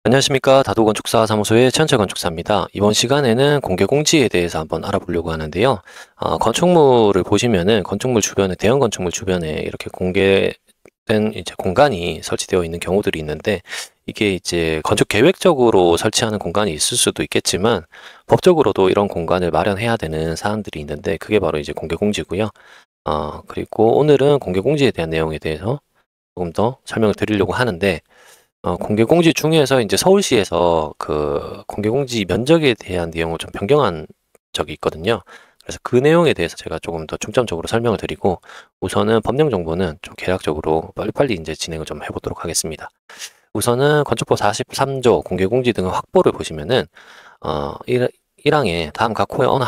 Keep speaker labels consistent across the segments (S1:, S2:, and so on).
S1: 안녕하십니까. 다도건축사 사무소의 최현철 건축사입니다. 이번 시간에는 공개공지에 대해서 한번 알아보려고 하는데요. 건축물을 보시면은 건축물 주변에, 대형 건축물 주변에 이렇게 공개된 이제 공간이 설치되어 있는 경우들이 있는데, 이게 이제 건축 계획적으로 설치하는 공간이 있을 수도 있겠지만, 법적으로도 이런 공간을 마련해야 되는 사안들이 있는데, 그게 바로 이제 공개공지고요. 그리고 오늘은 공개공지에 대한 내용에 대해서 조금 더 설명을 드리려고 하는데, 공개공지 중에서 이제 서울시에서 그 공개공지 면적에 대한 내용을 좀 변경한 적이 있거든요. 그래서 그 내용에 대해서 제가 조금 더 중점적으로 설명을 드리고, 우선은 법령 정보는 좀 개략적으로 빨리빨리 이제 진행을 좀 해보도록 하겠습니다. 우선은 건축법 43조 공개공지 등의 확보를 보시면은, 1항에 다음 각 호의 어느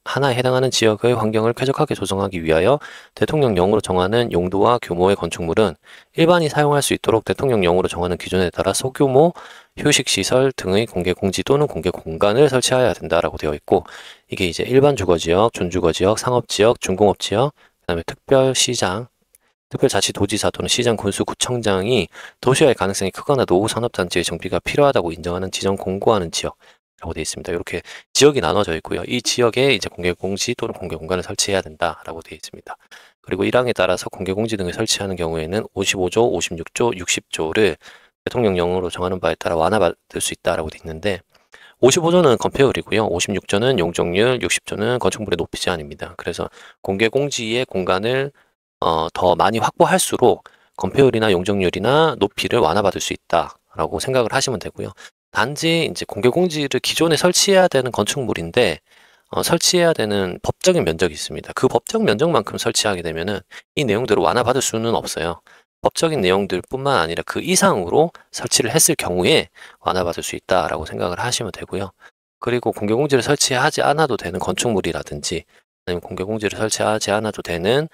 S1: 하나에 해당하는 지역의 환경을 쾌적하게 조성하기 위하여 대통령령으로 정하는 용도와 규모의 건축물은 일반이 사용할 수 있도록 대통령령으로 정하는 기준에 따라 소규모 휴식시설 등의 공개공지 또는 공개공간을 설치하여야 된다라고 되어 있고, 이게 이제 일반 주거지역, 준주거지역, 상업지역, 준공업지역, 그다음에 특별시장, 특별자치도지사 또는 시장 군수구청장이 도시화의 가능성이 크거나 노후 산업단지의 정비가 필요하다고 인정하는 지정 공고하는 지역이라고 되어 있습니다. 이렇게 지역이 나눠져 있고요. 이 지역에 이제 공개공지 또는 공개공간을 설치해야 된다라고 되어 있습니다. 그리고 1항에 따라서 공개공지 등을 설치하는 경우에는 55조, 56조, 60조를 대통령령으로 정하는 바에 따라 완화받을 수 있다라고 되어 있는데, 55조는 건폐율이고요. 56조는 용적률, 60조는 건축물의 높이 제한입니다. 그래서 공개공지의 공간을 더 많이 확보할수록 건폐율이나 용적률이나 높이를 완화받을 수 있다라고 생각을 하시면 되고요. 단지 이제 공개공지를 기존에 설치해야 되는 건축물인데, 설치해야 되는 법적인 면적이 있습니다. 그 법적 면적만큼 설치하게 되면은 이 내용들을 완화받을 수는 없어요. 법적인 내용들뿐만 아니라 그 이상으로 설치를 했을 경우에 완화받을 수 있다라고 생각을 하시면 되고요. 그리고 공개공지를 설치하지 않아도 되는 건축물이라든지, 아니면 공개공지를 설치하지 않아도 되는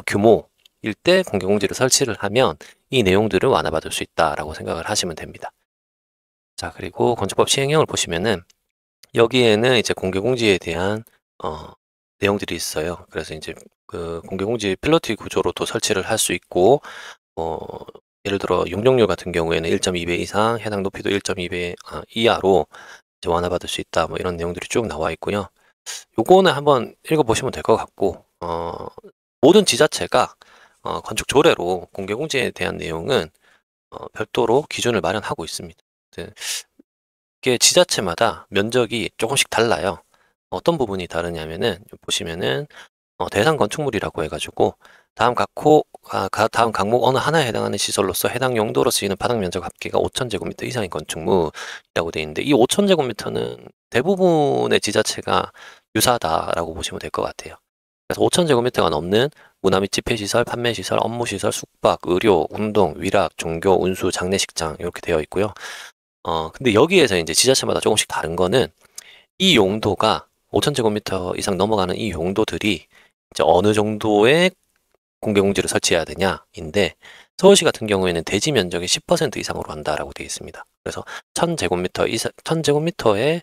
S1: 규모일 때 공개공지를 설치를 하면 이 내용들을 완화받을 수 있다라고 생각을 하시면 됩니다. 자, 그리고 건축법 시행령을 보시면은 여기에는 이제 공개공지에 대한 내용들이 있어요. 그래서 이제 그 공개공지 필로티 구조로도 설치를 할 수 있고, 어, 예를 들어 용적률 같은 경우에는 1.2배 이상, 해당 높이도 1.2배 이하로 이제 완화받을 수 있다. 뭐 이런 내용들이 쭉 나와 있고요. 요거는 한번 읽어보시면 될 것 같고, 모든 지자체가 건축 조례로 공개공지에 대한 내용은 별도로 기준을 마련하고 있습니다. 네, 이게 지자체마다 면적이 조금씩 달라요. 어떤 부분이 다르냐면은 보시면은 대상 건축물이라고 해가지고 다음 각목 어느 하나에 해당하는 시설로서 해당 용도로 쓰이는 바닥 면적 합계가 5,000제곱미터 이상인 건축물이라고 되어 있는데, 이 5,000제곱미터는 대부분의 지자체가 유사하다라고 보시면 될 것 같아요. 그래서 5,000제곱미터가 넘는 문화 및 집회시설, 판매시설, 업무시설, 숙박, 의료, 운동, 위락, 종교, 운수, 장례식장 이렇게 되어 있고요. 근데 여기에서 이제 지자체마다 조금씩 다른 거는, 이 용도가 5,000제곱미터 이상 넘어가는 이 용도들이 이제 어느 정도의 공개공지를 설치해야 되냐인데, 서울시 같은 경우에는 대지 면적의 10% 이상으로 한다라고 되어 있습니다. 그래서 1,000제곱미터의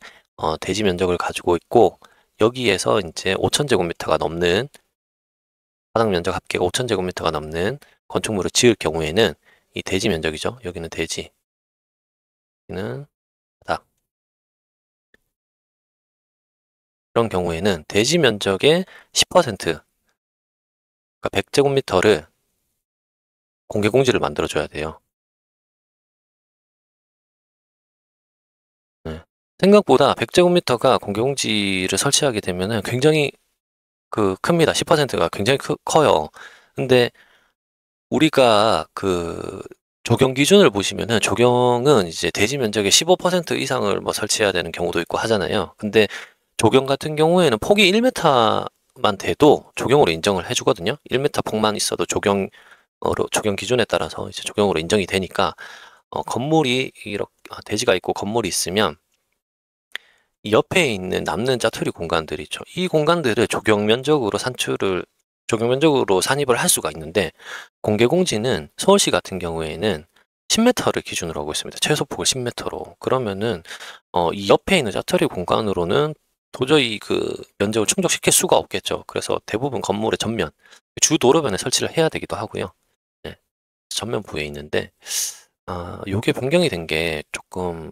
S1: 대지 면적을 가지고 있고, 여기에서 이제 5,000제곱미터가 넘는 바닥 면적 합계가 5,000제곱미터가 넘는 건축물을 지을 경우에는 이 대지 면적이죠. 여기는 대지, 여기는 바닥. 그런 경우에는 대지 면적의 10%, 그러니까 100제곱미터를 공개공지를 만들어줘야 돼요. 네. 생각보다 100제곱미터가 공개공지를 설치하게 되면은 굉장히 큽니다. 10%가 굉장히 커요. 근데 우리가 적용 기준을 보시면은, 적용은 이제 대지 면적의 15% 이상을 뭐 설치해야 되는 경우도 있고 하잖아요. 근데 적용 같은 경우에는 폭이 1m만 돼도 적용으로 인정을 해주거든요. 1m 폭만 있어도 적용 기준에 따라서 이제 적용으로 인정이 되니까, 건물이 이렇게 대지가 있고 건물이 있으면 이 옆에 있는 남는 짜투리 공간들 있죠. 이 공간들을 적용 면적으로 산입을 할 수가 있는데, 공개공지는 서울시 같은 경우에는 10m를 기준으로 하고 있습니다. 최소폭을 10m로. 그러면은 이 옆에 있는 짜투리 공간으로는 도저히 그 면적을 충족시킬 수가 없겠죠. 그래서 대부분 건물의 전면, 주 도로변에 설치를 해야 되기도 하고요. 네. 전면 부에 있는데, 요게 변경이 된 게 조금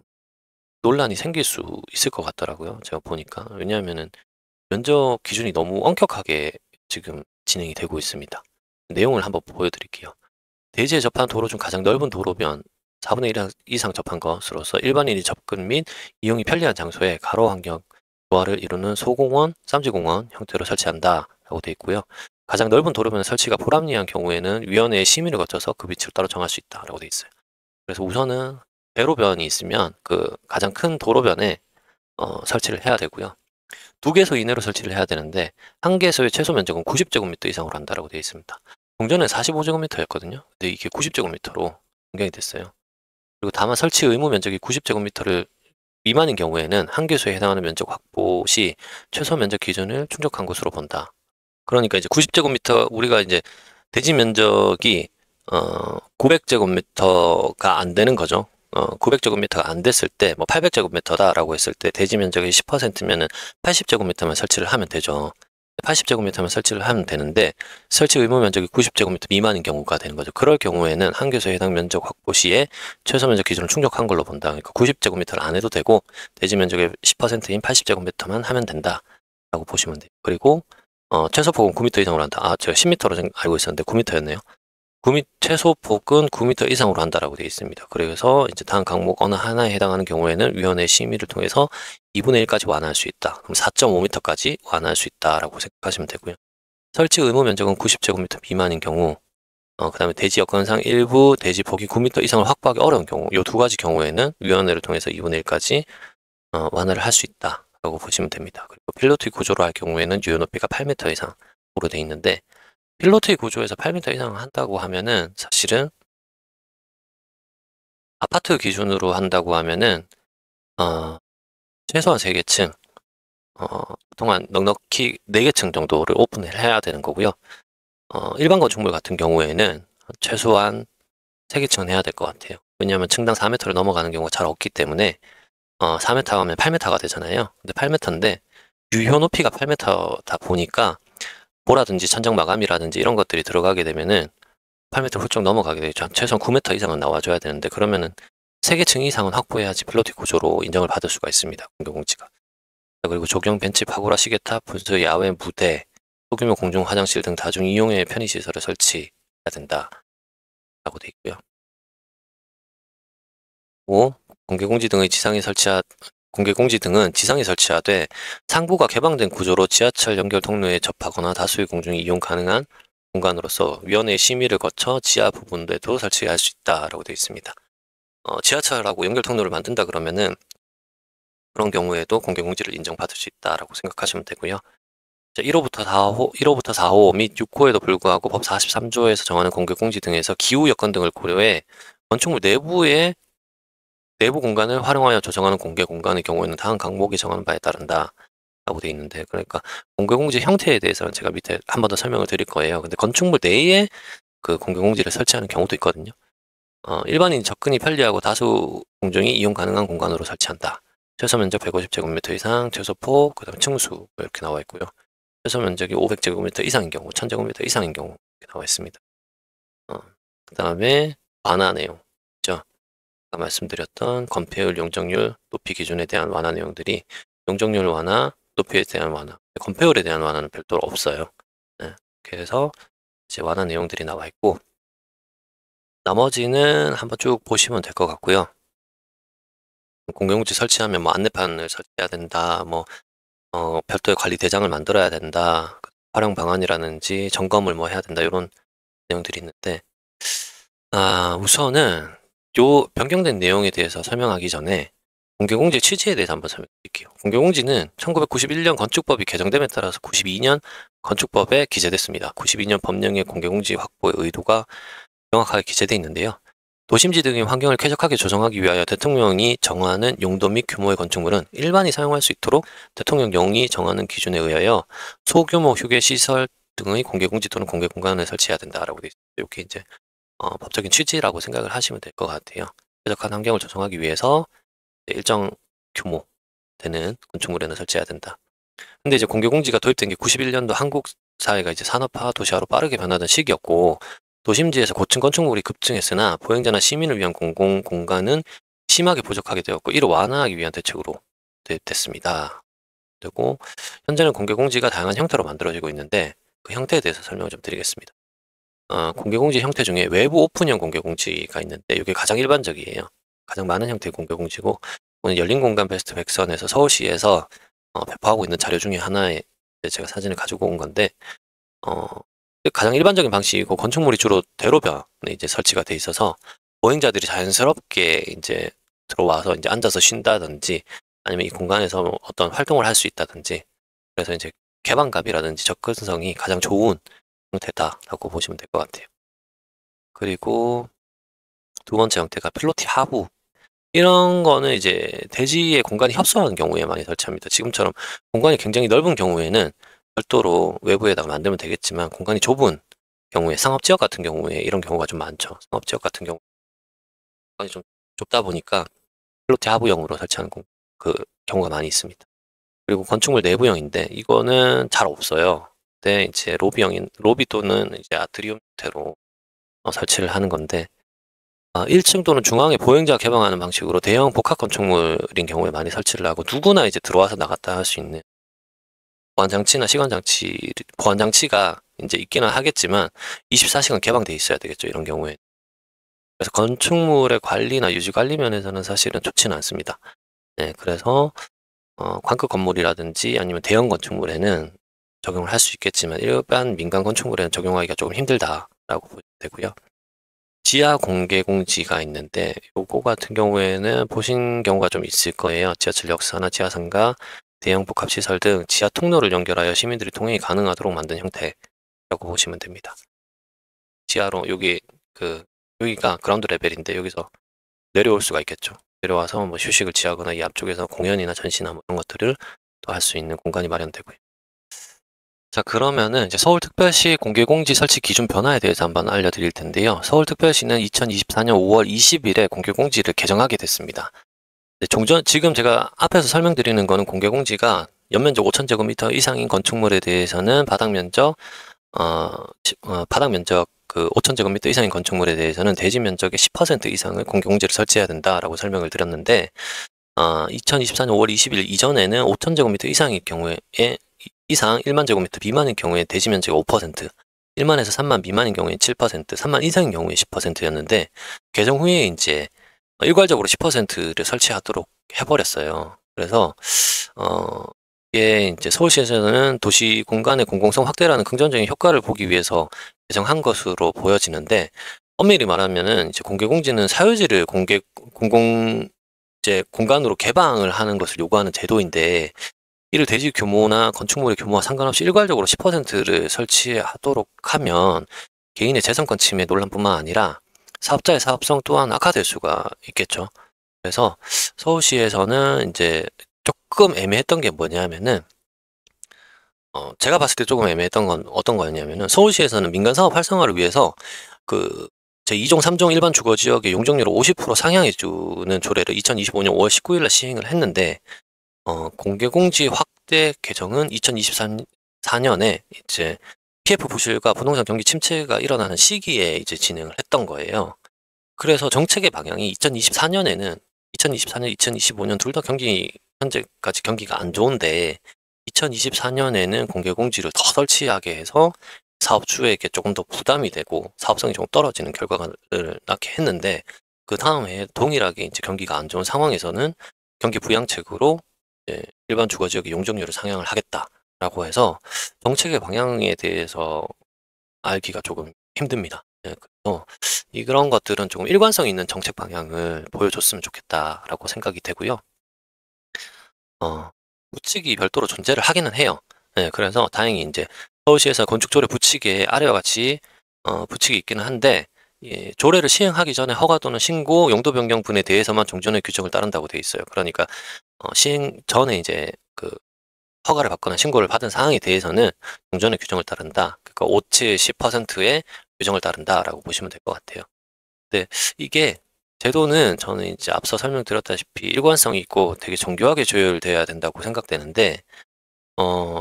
S1: 논란이 생길 수 있을 것 같더라고요. 제가 보니까. 왜냐하면은 면적 기준이 너무 엄격하게 지금 진행이 되고 있습니다. 내용을 한번 보여드릴게요. 대지에 접한 도로 중 가장 넓은 도로면 4분의 1 이상 접한 것으로서 일반인이 접근 및 이용이 편리한 장소에 가로 환경 조화를 이루는 소공원, 쌈지공원 형태로 설치한다라고 되어 있고요. 가장 넓은 도로면 설치가 불합리한 경우에는 위원회의 심의를 거쳐서 그 위치를 따로 정할 수 있다라고 되어 있어요. 그래서 우선은 대로변이 있으면 그 가장 큰 도로변에 설치를 해야 되고요. 2개소 이내로 설치를 해야 되는데 1개소의 최소 면적은 90제곱미터 이상으로 한다라고 되어 있습니다. 동전은 45제곱미터였거든요. 근데 이게 90제곱미터로 변경이 됐어요. 그리고 다만 설치 의무 면적이 90제곱미터를 미만인 경우에는 1개소에 해당하는 면적 확보 시 최소 면적 기준을 충족한 것으로 본다. 그러니까 이제 90제곱미터 우리가 이제 대지 면적이 900제곱미터가 안 되는 거죠. 900제곱미터가 안 됐을 때, 뭐 800제곱미터다라고 했을 때 대지 면적이 10%면은 80제곱미터만 설치를 하면 되죠. 80제곱미터만 설치를 하면 되는데 설치 의무 면적이 90제곱미터 미만인 경우가 되는 거죠. 그럴 경우에는 한 교소에 해당 면적 확보 시에 최소 면적 기준을 충족한 걸로 본다. 그러니까 90제곱미터를 안 해도 되고 대지 면적의 10%인 80제곱미터만 하면 된다라고 보시면 돼요. 그리고 최소 폭은 9m 이상으로 한다. 아, 제가 10m로 알고 있었는데 9m였네요. 최소 폭은 9m 이상으로 한다라고 되어 있습니다. 그래서 이제 다음 항목 어느 하나에 해당하는 경우에는 위원회 심의를 통해서 2분의 1까지 완화할 수 있다. 그럼 4.5m까지 완화할 수 있다라고 생각하시면 되고요. 설치 의무 면적은 90제곱미터 미만인 경우, 그 다음에 대지 여건상 일부 대지 폭이 9m 이상을 확보하기 어려운 경우, 이 2가지 경우에는 위원회를 통해서 2분의 1까지 완화를 할 수 있다라고 보시면 됩니다. 그리고 필로티 구조로 할 경우에는 유효 높이가 8m 이상으로 되어 있는데 필로티 구조에서 8m 이상 한다고 하면은 사실은 아파트 기준으로 한다고 하면은 최소한 3개층 동안 넉넉히 4개층 정도를 오픈을 해야 되는 거고요. 일반 건축물 같은 경우에는 최소한 3개층은 해야 될 것 같아요. 왜냐하면 층당 4m를 넘어가는 경우가 잘 없기 때문에 4m 하면 8m가 되잖아요. 근데 8m인데 유효 높이가 8m다 보니까 보라든지 천정 마감이라든지 이런 것들이 들어가게 되면은 8m 훌쩍 넘어가게 되죠. 최소한 9m 이상은 나와줘야 되는데 그러면은 3개층 이상은 확보해야지 필로티 구조로 인정을 받을 수가 있습니다. 공개공지가. 그리고 조경, 벤치, 파고라, 시계탑, 분수, 야외, 무대, 소규모 공중 화장실 등 다중 이용의 편의시설을 설치해야 된다. 라고 되어 있고요. 5. 공개공지 등은 지상에 설치하되 상부가 개방된 구조로 지하철 연결 통로에 접하거나 다수의 공중이 이용 가능한 공간으로서 위원회의 심의를 거쳐 지하 부분에도 설치할 수 있다라고 되어 있습니다. 지하철하고 연결 통로를 만든다 그러면은 그런 경우에도 공개공지를 인정받을 수 있다라고 생각하시면 되고요. 1호부터 4호 및 6호에도 불구하고 법 43조에서 정하는 공개공지 등에서 기후 여건 등을 고려해 건축물 내부 공간을 활용하여 조성하는 공개 공간의 경우에는 다음 항목이 정하는 바에 따른다 라고 되어 있는데 그러니까 공개공지 형태에 대해서는 제가 밑에 한 번 더 설명을 드릴 거예요. 근데 건축물 내에 그 공개공지를 설치하는 경우도 있거든요. 일반인 접근이 편리하고 다수 공중이 이용 가능한 공간으로 설치한다. 최소 면적 150제곱미터 이상, 최소폭, 그 다음에 층수 이렇게 나와 있고요. 최소 면적이 500제곱미터 이상인 경우, 1000제곱미터 이상인 경우 이렇게 나와 있습니다. 그 다음에 완화 내용 있죠. 아까 말씀드렸던 건폐율, 용적률, 높이 기준에 대한 완화 내용들이 용적률 완화, 높이에 대한 완화, 건폐율에 대한 완화는 별도로 없어요. 네. 그래서 이제 완화 내용들이 나와 있고 나머지는 한번 쭉 보시면 될 것 같고요. 공개공지 설치하면 뭐 안내판을 설치해야 된다, 뭐 별도의 관리 대장을 만들어야 된다, 활용 방안이라든지 점검을 뭐 해야 된다 이런 내용들이 있는데 우선은 요 변경된 내용에 대해서 설명하기 전에 공개공지 취지에 대해서 한번 설명드릴게요. 공개공지는 1991년 건축법이 개정됨에 따라서 92년 건축법에 기재됐습니다. 92년 법령의 공개공지 확보의 의도가 명확하게 기재되어 있는데요. 도심지 등의 환경을 쾌적하게 조성하기 위하여 대통령이 정하는 용도 및 규모의 건축물은 일반이 사용할 수 있도록 대통령령이 정하는 기준에 의하여 소규모 휴게시설 등의 공개공지 또는 공개공간을 설치해야 된다라고 되어 있습니다. 이렇게 이제 법적인 취지라고 생각을 하시면 될 것 같아요. 쾌적한 환경을 조성하기 위해서 일정 규모 되는 건축물에는 설치해야 된다. 근데 이제 공개공지가 도입된 게 91년도 한국 사회가 이제 산업화 도시화로 빠르게 변하던 시기였고 도심지에서 고층 건축물이 급증했으나 보행자나 시민을 위한 공공공간은 심하게 부족하게 되었고 이를 완화하기 위한 대책으로 됐습니다. 그리고 현재는 공개공지가 다양한 형태로 만들어지고 있는데 그 형태에 대해서 설명을 좀 드리겠습니다. 공개공지 형태 중에 외부 오픈형 공개공지가 있는데 이게 가장 일반적이에요. 가장 많은 형태의 공개공지고 오늘 열린공간 베스트 100선에서 서울시에서 배포하고 있는 자료 중에 하나에 제가 사진을 가지고 온 건데 가장 일반적인 방식이고 건축물이 주로 대로변에 이제 설치가 돼 있어서 보행자들이 자연스럽게 이제 들어와서 이제 앉아서 쉰다든지 아니면 이 공간에서 뭐 어떤 활동을 할 수 있다든지 그래서 이제 개방감이라든지 접근성이 가장 좋은 형태다라고 보시면 될 것 같아요. 그리고 두 번째 형태가 필로티 하부. 이런 거는 이제 대지의 공간이 협소한 경우에 많이 설치합니다. 지금처럼 공간이 굉장히 넓은 경우에는 별도로 외부에다가 만들면 되겠지만 공간이 좁은 경우에 상업지역 같은 경우에 이런 경우가 좀 많죠. 상업지역 같은 경우 공간이 좀 좁다 보니까 필로티 하부형으로 설치하는 그 경우가 많이 있습니다. 그리고 건축물 내부형인데 이거는 잘 없어요. 근데 이제 로비 또는 이제 아트리움 형태로 설치를 하는 건데 1층 또는 중앙에 보행자 개방하는 방식으로 대형 복합 건축물인 경우에 많이 설치를 하고 누구나 이제 들어와서 나갔다 할 수 있는 보안장치나 보안장치가 이제 있기는 하겠지만 24시간 개방돼 있어야 되겠죠. 이런 경우에. 그래서 건축물의 관리나 유지 관리 면에서는 사실은 좋지는 않습니다. 네, 그래서 관급 건물이라든지 아니면 대형 건축물에는 적용을 할 수 있겠지만 일반 민간 건축물에는 적용하기가 조금 힘들다라고 보시면 되고요. 지하 공개 공지가 있는데 요거 같은 경우에는 보신 경우가 좀 있을 거예요. 지하철 역사나 지하상가, 대형 복합시설 등 지하 통로를 연결하여 시민들이 통행이 가능하도록 만든 형태라고 보시면 됩니다. 지하로 여기가 그라운드 레벨인데 여기서 내려올 수가 있겠죠. 내려와서 뭐 휴식을 취하거나 이 앞쪽에서 공연이나 전시나 뭐 이런 것들을 또 할 수 있는 공간이 마련되고요. 자, 그러면은 이제 서울특별시 공개공지 설치 기준 변화에 대해서 한번 알려드릴 텐데요. 서울특별시는 2024년 5월 20일에 공개공지를 개정하게 됐습니다. 지금 제가 앞에서 설명드리는 거는 공개공지가 연면적 5,000제곱미터 이상인 건축물에 대해서는 바닥면적 그 5,000제곱미터 이상인 건축물에 대해서는 대지 면적의 10% 이상을 공개공지를 설치해야 된다라고 설명을 드렸는데 2024년 5월 20일 이전에는 5,000제곱미터 이상일 경우에 이상 1만 제곱미터 미만인 경우에 대지 면적이 5%, 1만에서 3만 미만인 경우에 7%, 3만 이상인 경우에 10%였는데 개정 후에 이제 일괄적으로 10%를 설치하도록 해버렸어요. 그래서 이게 이제 서울시에서는 도시 공간의 공공성 확대라는 긍정적인 효과를 보기 위해서 개정한 것으로 보여지는데 엄밀히 말하면은 이제 공개공지는 사유지를 공간으로 개방을 하는 것을 요구하는 제도인데 이를 대지 규모나 건축물의 규모와 상관없이 일괄적으로 10%를 설치하도록 하면 개인의 재산권 침해 논란뿐만 아니라 사업자의 사업성 또한 악화될 수가 있겠죠. 그래서 서울시에서는 이제 조금 애매했던 게 뭐냐면은 제가 봤을 때 조금 애매했던 건 어떤 거였냐면은 서울시에서는 민간 사업 활성화를 위해서 제2종 3종 일반 주거 지역의 용적률을 50% 상향해 주는 조례를 2025년 5월 19일 날 시행을 했는데 공개공지 확대 개정은 2024년에 이제 PF 부실과 부동산 경기 침체가 일어나는 시기에 이제 진행을 했던 거예요. 그래서 정책의 방향이 2024년, 2025년 둘 다 현재까지 경기가 안 좋은데 2024년에는 공개공지를 더 설치하게 해서 사업주에게 조금 더 부담이 되고 사업성이 좀 떨어지는 결과를 낳게 했는데 그 다음에 동일하게 이제 경기가 안 좋은 상황에서는 경기 부양책으로 일반 주거지역의 용적률을 상향을 하겠다라고 해서 정책의 방향에 대해서 알기가 조금 힘듭니다. 그래서 이런 것들은 조금 일관성 있는 정책 방향을 보여줬으면 좋겠다라고 생각이 되고요. 부칙이 별도로 존재를 하기는 해요. 그래서 다행히 이제 서울시에서 건축조례 부칙에 아래와 같이 부칙이 있기는 한데 조례를 시행하기 전에 허가 또는 신고, 용도 변경 분에 대해서만 종전의 규정을 따른다고 돼 있어요. 그러니까 시행 전에 이제 그 허가를 받거나 신고를 받은 사항에 대해서는 종전의 규정을 따른다. 그러니까 5, 10%의 규정을 따른다라고 보시면 될 것 같아요. 근데 이게 제도는 저는 이제 앞서 설명드렸다시피 일관성이 있고 되게 정교하게 조율돼야 된다고 생각되는데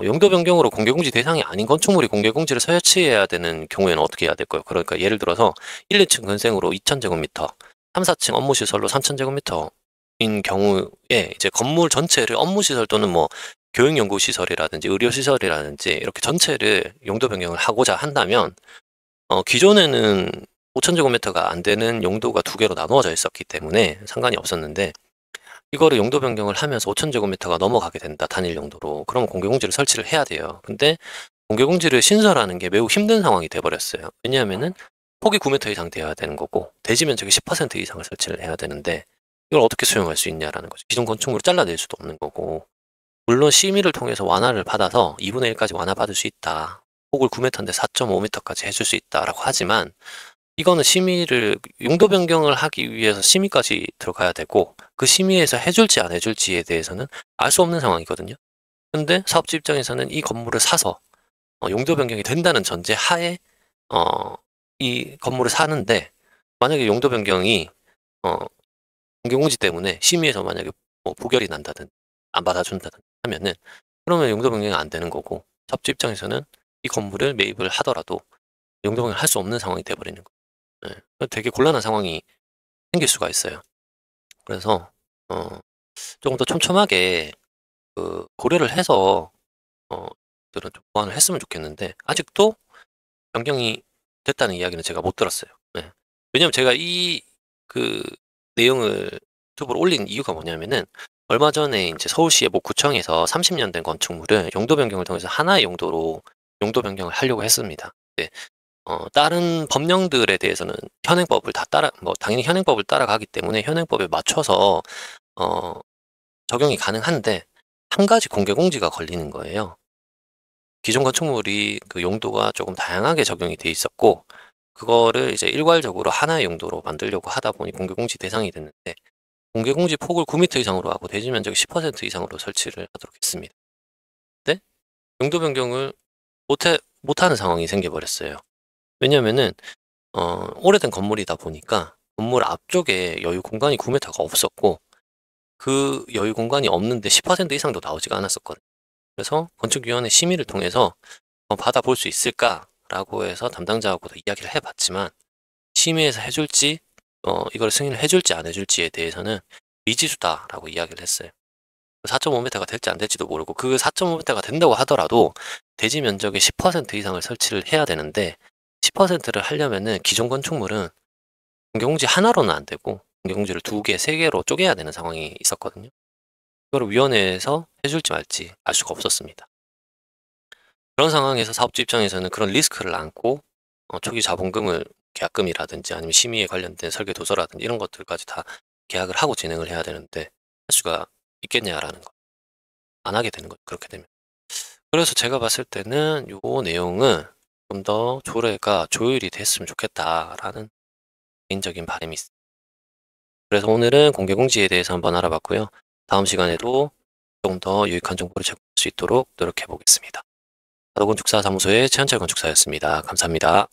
S1: 용도 변경으로 공개공지 대상이 아닌 건축물이 공개공지를 설치해야 되는 경우에는 어떻게 해야 될까요? 그러니까 예를 들어서 1, 2층 근생으로 2,000제곱미터, 3, 4층 업무시설로 3,000제곱미터 경우에 이제 건물 전체를 업무시설 또는 뭐 교육연구시설이라든지 의료시설이라든지 이렇게 전체를 용도 변경을 하고자 한다면 기존에는 5,000제곱미터가 안 되는 용도가 두 개로 나누어져 있었기 때문에 상관이 없었는데 이거를 용도 변경을 하면서 5,000제곱미터가 넘어가게 된다, 단일 용도로. 그러면 공개공지를 설치를 해야 돼요. 근데 공개공지를 신설하는 게 매우 힘든 상황이 돼 버렸어요. 왜냐하면은 폭이 9m 이상 돼야 되는 거고 대지 면적의 10% 이상을 설치를 해야 되는데 이걸 어떻게 수용할 수 있냐라는 거죠. 기존 건축물을 잘라낼 수도 없는 거고. 물론 심의를 통해서 완화를 받아서 2분의 1까지 완화받을 수 있다. 폭을 9m인데 4.5m까지 해줄 수 있다라고 하지만 이거는 심의를 용도 변경을 하기 위해서 심의까지 들어가야 되고 그 심의에서 해줄지 안 해줄지에 대해서는 알 수 없는 상황이거든요. 근데 사업주 입장에서는 이 건물을 사서 용도 변경이 된다는 전제 하에 이 건물을 사는데 만약에 용도 변경이 어 공개공지 때문에 심의에서 만약에 뭐 부결이 난다든 안 받아준다든 하면은 그러면 용도 변경이 안 되는 거고 사업주 입장에서는 이 건물을 매입을 하더라도 용도 변경을 할 수 없는 상황이 돼 버리는 거예요. 예. 되게 곤란한 상황이 생길 수가 있어요. 그래서 조금 더 촘촘하게 고려를 해서 들은 좀 보완을 했으면 좋겠는데 아직도 변경이 됐다는 이야기는 제가 못 들었어요. 네. 왜냐면 제가 그 내용을 유튜브로 올린 이유가 뭐냐면은 얼마 전에 인제 서울시의 모 구청에서 30년 된 건축물을 용도 변경을 통해서 하나의 용도로 용도 변경을 하려고 했습니다. 네. 다른 법령들에 대해서는 현행법을 다 따라 뭐 당연히 현행법을 따라가기 때문에 현행법에 맞춰서 어 적용이 가능한데 한 가지 공개 공지가 걸리는 거예요. 기존 건축물이 그 용도가 조금 다양하게 적용이 돼 있었고 그거를 이제 일괄적으로 하나의 용도로 만들려고 하다 보니 공개 공지 대상이 됐는데 공개 공지 폭을 9m 이상으로 하고 대지 면적이 10% 이상으로 설치를 하도록 했습니다. 근데 용도 변경을 못하는 상황이 생겨 버렸어요. 왜냐면은 오래된 건물이다 보니까 건물 앞쪽에 여유 공간이 9m가 없었고 그 여유 공간이 없는데 10% 이상도 나오지가 않았었거든요. 그래서 건축위원회 심의를 통해서 받아볼 수 있을까라고 해서 담당자하고도 이야기를 해 봤지만 심의해서 해 줄지 이걸 승인을 해 줄지 안 해 줄지에 대해서는 미지수다라고 이야기를 했어요. 4.5m가 될지 안 될지도 모르고 그 4.5m가 된다고 하더라도 대지 면적의 10% 이상을 설치를 해야 되는데 10%를 하려면은 기존 건축물은 공개공지 하나로는 안 되고 공개공지를 2개, 3개로 쪼개야 되는 상황이 있었거든요. 그거를 위원회에서 해 줄지 말지 알 수가 없었습니다. 그런 상황에서 사업주 입장에서는 그런 리스크를 안고 초기 자본금을 계약금이라든지 아니면 심의에 관련된 설계 도서라든지 이런 것들까지 다 계약을 하고 진행을 해야 되는데 할 수가 있겠냐라는 거. 안 하게 되는 거죠, 그렇게 되면. 그래서 제가 봤을 때는 요 내용은 좀 더 조례가 조율이 됐으면 좋겠다라는 개인적인 바람이 있습니다. 그래서 오늘은 공개공지에 대해서 한번 알아봤고요. 다음 시간에도 좀 더 유익한 정보를 제공할 수 있도록 노력해 보겠습니다. 건축사 사무소의 최현철 건축사였습니다. 감사합니다.